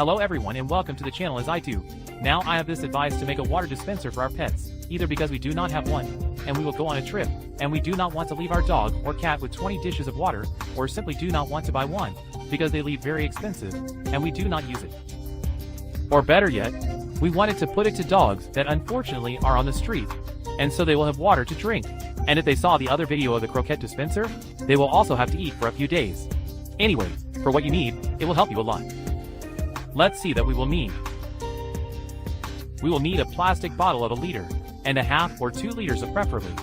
Hello everyone and welcome to the channel as I do. Now I have this advice to make a water dispenser for our pets, either because we do not have one, and we will go on a trip, and we do not want to leave our dog or cat with 20 dishes of water, or simply do not want to buy one, because they leave very expensive, and we do not use it. Or better yet, we wanted to put it to dogs that unfortunately are on the street, and so they will have water to drink, and if they saw the other video of the croquette dispenser, they will also have to eat for a few days. Anyway, for what you need, it will help you a lot. Let's see that we will need. We will need a plastic bottle of 1.5 liters or 2 liters of preferably,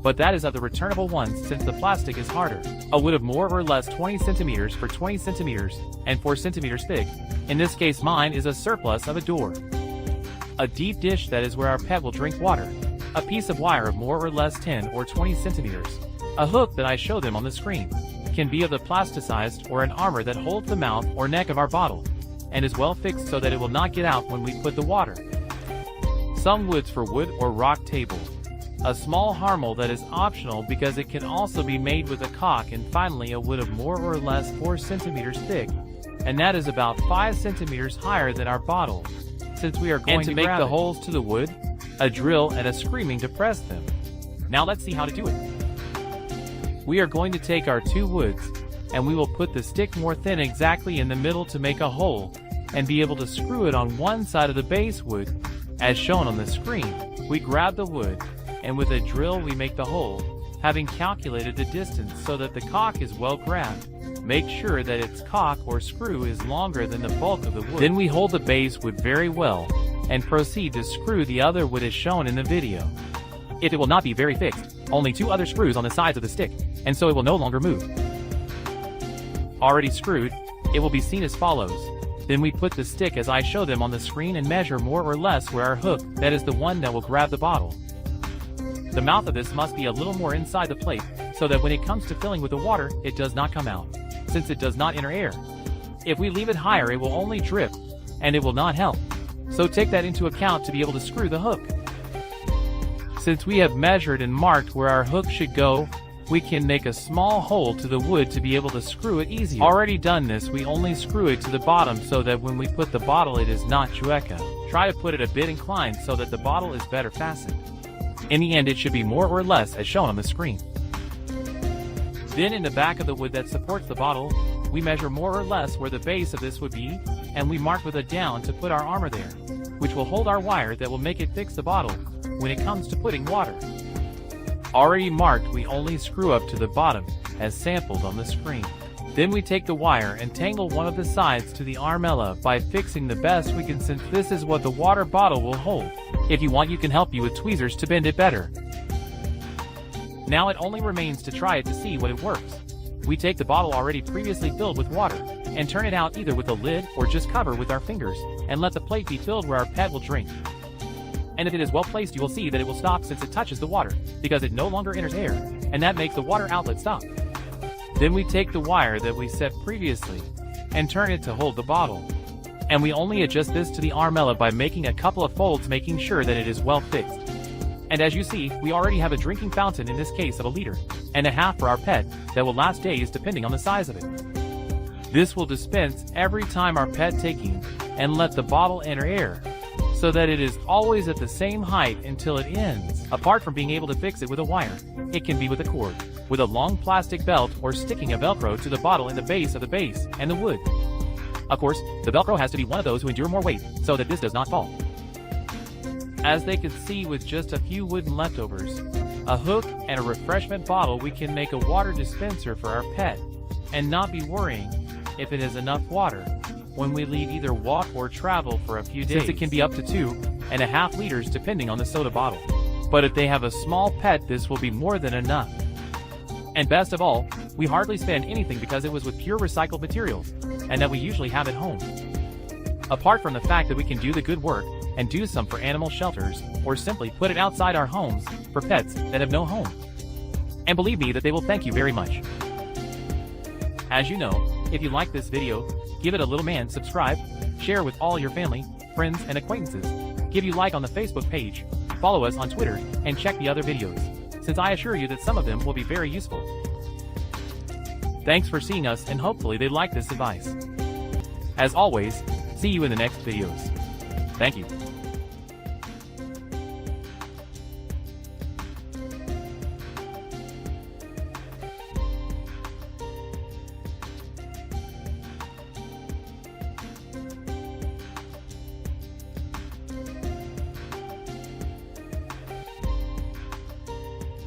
but that is of the returnable ones since the plastic is harder. A wood of more or less 20 centimeters for 20 centimeters and 4 centimeters thick. In this case mine is a surplus of a door. A deep dish that is where our pet will drink water. A piece of wire of more or less 10 or 20 centimeters. A hook that I show them on the screen. Can be of the plasticized or an armor that holds the mouth or neck of our bottle, and is well fixed so that it will not get out when we put the water. Some woods for wood or rock table. A small harmel that is optional because it can also be made with a cock, and finally a wood of more or less 4 centimeters thick, and that is about 5 centimeters higher than our bottle, since we are going to make the holes to the wood, a drill and a screaming to press them. Now let's see how to do it. We are going to take our 2 woods, and we will put the stick more thin exactly in the middle to make a hole, and be able to screw it on one side of the base wood, as shown on the screen. We grab the wood, and with a drill we make the hole, having calculated the distance so that the cock is well grabbed. Make sure that its cock or screw is longer than the bulk of the wood. Then we hold the base wood very well, and proceed to screw the other wood as shown in the video. If it will not be very fixed, only 2 other screws on the sides of the stick, and so it will no longer move. Already screwed, it will be seen as follows. Then we put the stick as I show them on the screen and measure more or less where our hook, that is the one that will grab the bottle. The mouth of this must be a little more inside the plate, so that when it comes to filling with the water, it does not come out, since it does not enter air. If we leave it higher it will only drip, and it will not help. So take that into account to be able to screw the hook. Since we have measured and marked where our hook should go, we can make a small hole to the wood to be able to screw it easier. Already done this, we only screw it to the bottom so that when we put the bottle it is not chueca. Try to put it a bit inclined so that the bottle is better fastened. In the end it should be more or less as shown on the screen. Then in the back of the wood that supports the bottle, we measure more or less where the base of this would be, and we mark with a down to put our armor there, which will hold our wire that will make it fix the bottle when it comes to putting water. Already marked, we only screw up to the bottom, as sampled on the screen. Then we take the wire and tangle one of the sides to the armella by fixing the best we can, since this is what the water bottle will hold. If you want you can help you with tweezers to bend it better. Now it only remains to try it to see what it works. We take the bottle already previously filled with water, and turn it out either with a lid or just cover with our fingers, and let the plate be filled where our pet will drink. And if it is well placed you will see that it will stop since it touches the water, because it no longer enters air, and that makes the water outlet stop. Then we take the wire that we set previously, and turn it to hold the bottle. And we only adjust this to the armella by making a couple of folds, making sure that it is well fixed. And as you see, we already have a drinking fountain, in this case of 1.5 liters for our pet, that will last days depending on the size of it. This will dispense every time our pet taking, and let the bottle enter air, so that it is always at the same height until it ends. Apart from being able to fix it with a wire, it can be with a cord, with a long plastic belt, or sticking a velcro to the bottle in the base of the base and the wood. Of course, the velcro has to be one of those who endure more weight, so that this does not fall. As they can see, with just a few wooden leftovers, a hook and a refreshment bottle, we can make a water dispenser for our pet, and not be worrying if it has enough water when we leave either walk or travel for a few days, since it can be up to 2.5 liters depending on the soda bottle. But if they have a small pet this will be more than enough. And best of all, we hardly spend anything because it was with pure recycled materials, and that we usually have at home. Apart from the fact that we can do the good work, and do some for animal shelters, or simply put it outside our homes, for pets that have no home. And believe me that they will thank you very much. As you know, if you like this video, give it a little man, subscribe, share with all your family, friends and acquaintances, give you like on the Facebook page, follow us on Twitter, and check the other videos, since I assure you that some of them will be very useful. Thanks for seeing us, and hopefully they like this advice. As always, See you in the next videos. Thank you.